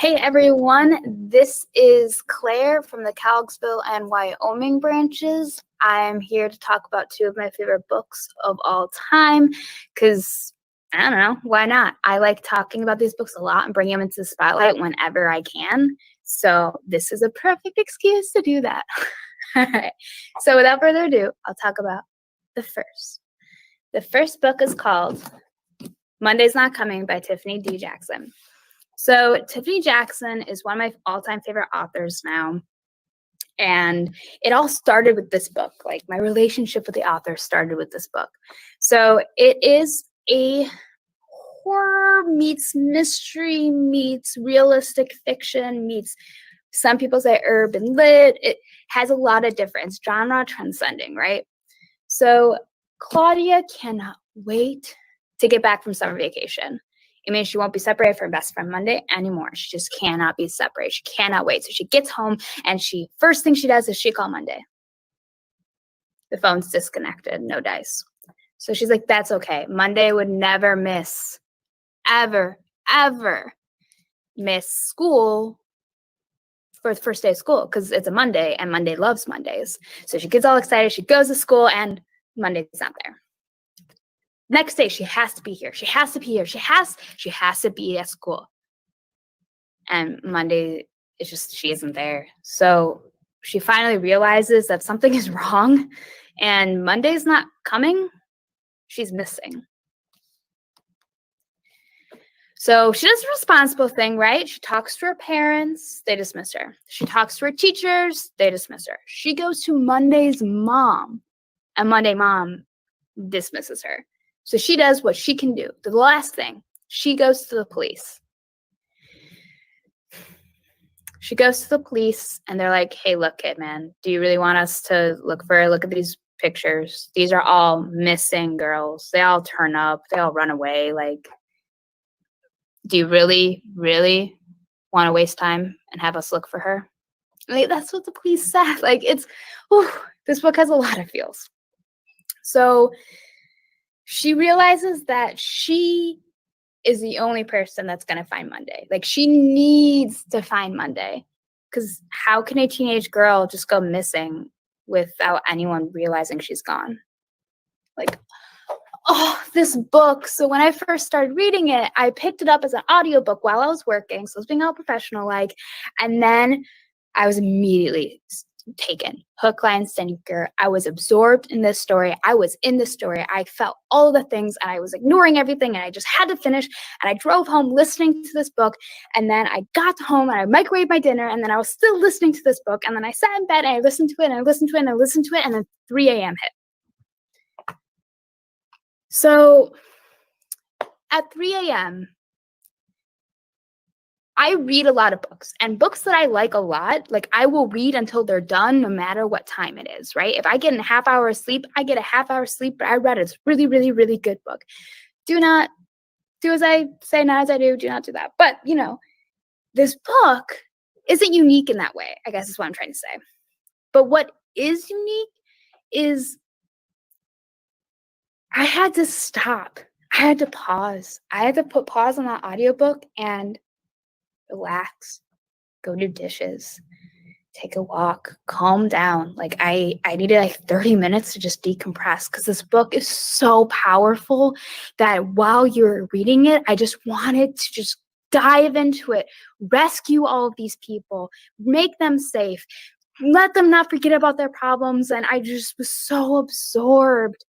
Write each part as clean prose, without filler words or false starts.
Hey everyone, this is Claire from the Cowgirl and Wyoming branches. I'm here to talk about two of my favorite books of all time because, I don't know, why not? I like talking about these books a lot and bringing them into the spotlight whenever I can. So this is a perfect excuse to do that. All right. So without further ado, I'll talk about the first. The first book is called Monday's Not Coming by Tiffany D. Jackson. So Tiffany Jackson is one of my all-time favorite authors now. And it all started with this book. Like, my relationship with the author started with this book. So it is a horror meets mystery meets realistic fiction meets, some people say, urban lit. It has a lot of different genre transcending, right? So Claudia cannot wait to get back from summer vacation. It means she won't be separated from her best friend Monday anymore. She just cannot be separated. She cannot wait. So she gets home and first thing she does is she calls Monday. The phone's disconnected, no dice. So she's like, that's okay. Monday would never miss, ever miss school for the first day of school because it's a Monday and Monday loves Mondays. So she gets all excited. She goes to school and Monday's not there. Next day, she has to be here. She has to be here. She has to be at school. And Monday, it's just, she isn't there. So she finally realizes that something is wrong and Monday's not coming. She's missing. So she does the responsible thing, right? She talks to her parents. They dismiss her. She talks to her teachers. They dismiss her. She goes to Monday's mom and Monday mom dismisses her. So she does what she can do. The last thing, she goes to the police. She goes to the police and they're like, hey, look, kid, man, do you really want us to look at these pictures? These are all missing girls. They all turn up. They all run away. Like, do you really, really want to waste time and have us look for her? Like, that's what the police said. Like, this book has a lot of feels. So she realizes that she is the only person that's going to find Monday. Like, she needs to find Monday because how can a teenage girl just go missing without anyone realizing she's gone? Like, this book. So when I first started reading it, I picked it up as an audiobook while I was working. So I was being all professional, like, and then I was immediately taken, hook, line, sinker. I was absorbed in this story. I was in this story. I felt all the things and I was ignoring everything and I just had to finish. And I drove home listening to this book. And then I got home and I microwaved my dinner and then I was still listening to this book. And then I sat in bed and I listened to it and I listened to it and I listened to it. And then 3 a.m. hit. So at 3 a.m., I read a lot of books, and books that I like a lot, like, I will read until they're done no matter what time it is, right? If I get a half hour of sleep, I get a half hour of sleep, but I read it. It's a really, really, really good book. Do not do as I say, not as I do. Do not do that. But, this book isn't unique in that way, I guess is what I'm trying to say. But what is unique is I had to stop. I had to pause. I had to put pause on that audiobook and relax, go do dishes, take a walk, calm down. Like, I needed like 30 minutes to just decompress because this book is so powerful that while you're reading it, I just wanted to just dive into it, rescue all of these people, make them safe, let them not forget about their problems. And I just was so absorbed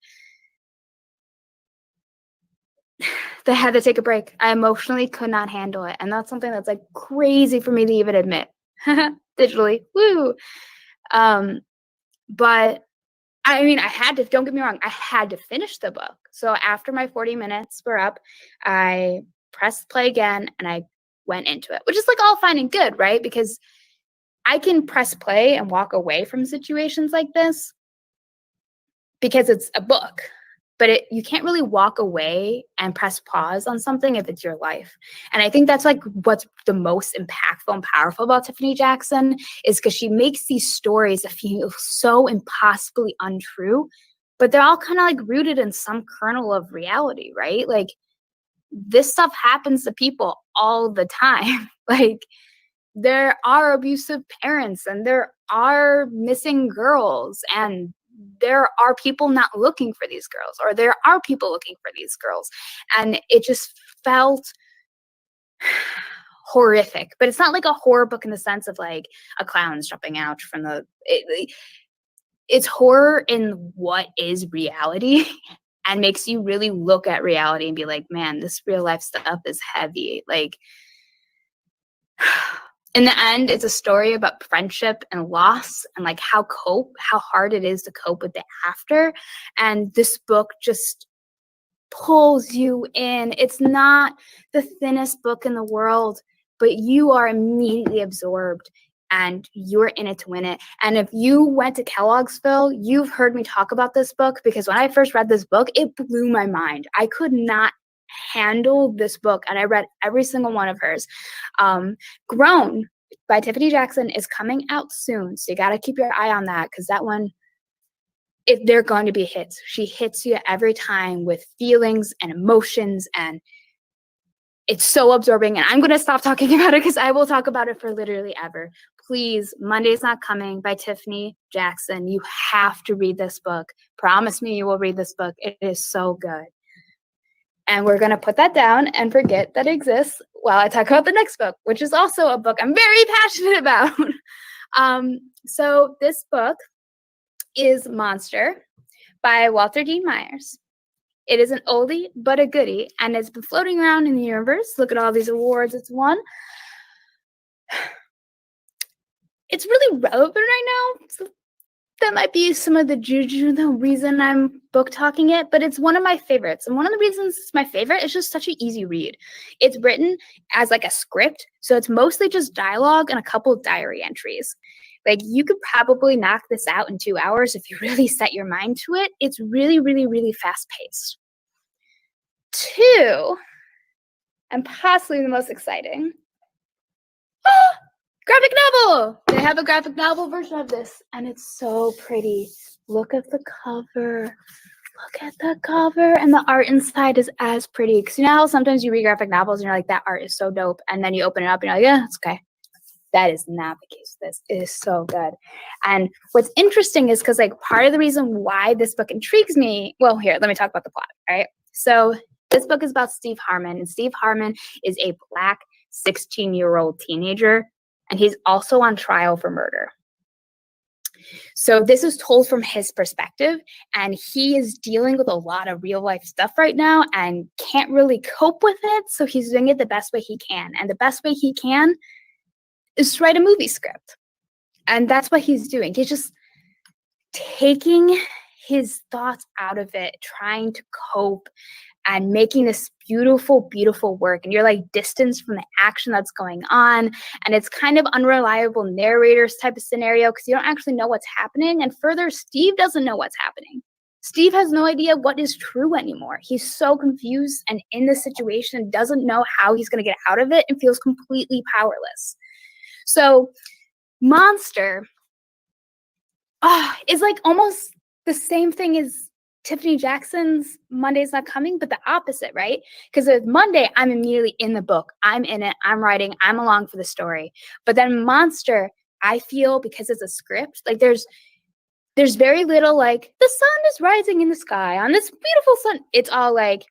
that I had to take a break. I emotionally could not handle it. And that's something that's like crazy for me to even admit digitally. Woo. But I mean, I had to, don't get me wrong, I had to finish the book. So after my 40 minutes were up, I pressed play again and I went into it, which is like all fine and good, right? Because I can press play and walk away from situations like this because it's a book. But you can't really walk away and press pause on something if it's your life. And I think that's like what's the most impactful and powerful about Tiffany Jackson is because she makes these stories that feel so impossibly untrue, but they're all kind of like rooted in some kernel of reality, right? Like, this stuff happens to people all the time. Like, there are abusive parents and there are missing girls and there are people not looking for these girls, or there are people looking for these girls. And it just felt horrific. But it's not like a horror book in the sense of like a clown's jumping out from it's horror in what is reality and makes you really look at reality and be like, man, this real life stuff is heavy. Like, in the end, it's a story about friendship and loss and like how hard it is to cope with the after. And this book just pulls you in. It's not the thinnest book in the world, but you are immediately absorbed and you're in it to win it. And if you went to Kellogg'sville, you've heard me talk about this book, because when I first read this book, it blew my mind. I could not handle this book, and I read every single one of hers. Grown by Tiffany Jackson is coming out soon, so you got to keep your eye on that, because that one, they're going to be hits. She hits you every time with feelings and emotions, and it's so absorbing. And I'm going to stop talking about it because I will talk about it for literally ever. Please, Monday's Not Coming by Tiffany Jackson. You have to read this book. Promise me you will read this book. It is so good. And we're going to put that down and forget that it exists while I talk about the next book, which is also a book I'm very passionate about. So this book is Monster by Walter Dean Myers. It is an oldie but a goodie, and it's been floating around in the universe. Look at all these awards it's won. It's really relevant right now. So that might be some of the juju, the reason I'm book talking it, but it's one of my favorites. And one of the reasons it's my favorite is just such an easy read. It's written as like a script, so it's mostly just dialogue and a couple of diary entries. Like, you could probably knock this out in 2 hours if you really set your mind to it. It's really, really, really fast paced. 2, and possibly the most exciting, graphic novel. They have a graphic novel version of this, and it's so pretty. Look at the cover. Look at the cover, and the art inside is as pretty. Because you know how sometimes you read graphic novels and you're like, that art is so dope, and then you open it up and you're like, yeah, it's okay. That is not the case with this. It is so good. And what's interesting is because, like, part of the reason why this book intrigues me, well, here, let me talk about the plot, all right? So this book is about Steve Harmon, and Steve Harmon is a Black 16-year-old teenager, and he's also on trial for murder. So this is told from his perspective, and he is dealing with a lot of real life stuff right now and can't really cope with it, so he's doing it the best way he can. And the best way he can is to write a movie script. And that's what he's doing. He's just taking his thoughts out of it, trying to cope and making this beautiful, beautiful work. And you're like distanced from the action that's going on. And it's kind of unreliable narrators type of scenario because you don't actually know what's happening. And further, Steve doesn't know what's happening. Steve has no idea what is true anymore. He's so confused and in this situation, doesn't know how he's going to get out of it, and feels completely powerless. So Monster is like almost the same thing as Tiffany Jackson's Monday's Not Coming, but the opposite, right? Because with Monday, I'm immediately in the book. I'm in it. I'm writing. I'm along for the story. But then Monster, I feel, because it's a script, like there's very little like the sun is rising in the sky on this beautiful sun. It's all like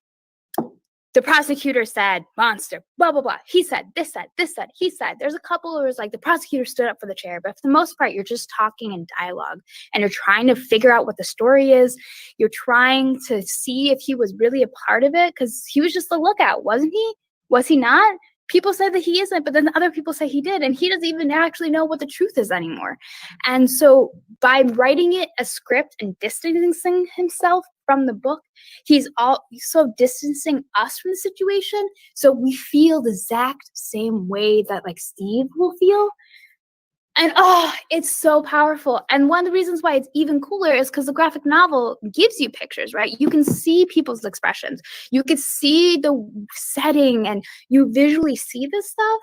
the prosecutor said monster, blah, blah, blah. He said, this said, he said. There's a couple where it's like the prosecutor stood up for the chair, but for the most part, you're just talking in dialogue and you're trying to figure out what the story is. You're trying to see if he was really a part of it, because he was just a lookout, wasn't he? Was he not? People say that he isn't, but then the other people say he did, and he doesn't even actually know what the truth is anymore. And so by writing it a script and distancing himself from the book, he's also distancing us from the situation, so we feel the exact same way that like Steve will feel. And it's so powerful. And one of the reasons why it's even cooler is because the graphic novel gives you pictures, right? You can see people's expressions. You can see the setting and you visually see this stuff.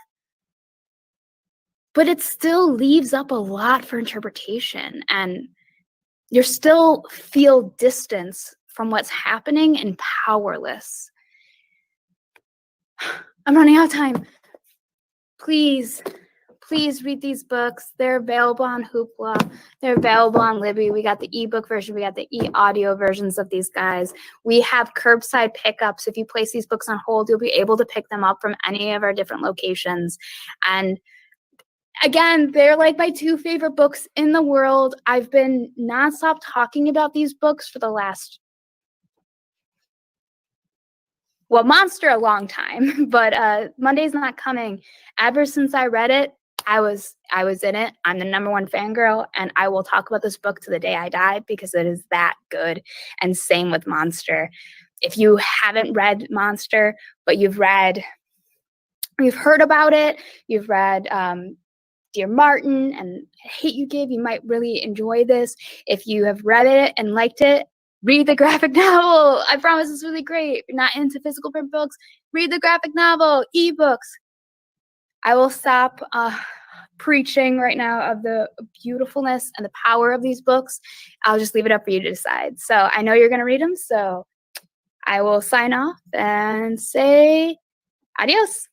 But it still leaves up a lot for interpretation. And you still feel distance from what's happening and powerless. I'm running out of time. Please read these books. They're available on Hoopla. They're available on Libby. We got the ebook version. We got the e-audio versions of these guys. We have curbside pickups. If you place these books on hold, you'll be able to pick them up from any of our different locations. And again, they're like my 2 favorite books in the world. I've been nonstop talking about these books for the last, well, Monster a long time, but Monday's Not Coming. Ever since I read it, I was in it. I'm the #1 fangirl, and I will talk about this book to the day I die because it is that good. And same with Monster. If you haven't read Monster, but you've heard about it, you've read Dear Martin and Hate You Give, you might really enjoy this. If you have read it and liked it, read the graphic novel. I promise it's really great. If you're not into physical print books, read the graphic novel, ebooks. I will stop preaching right now of the beautifulness and the power of these books. I'll just leave it up for you to decide. So I know you're going to read them, so I will sign off and say adios.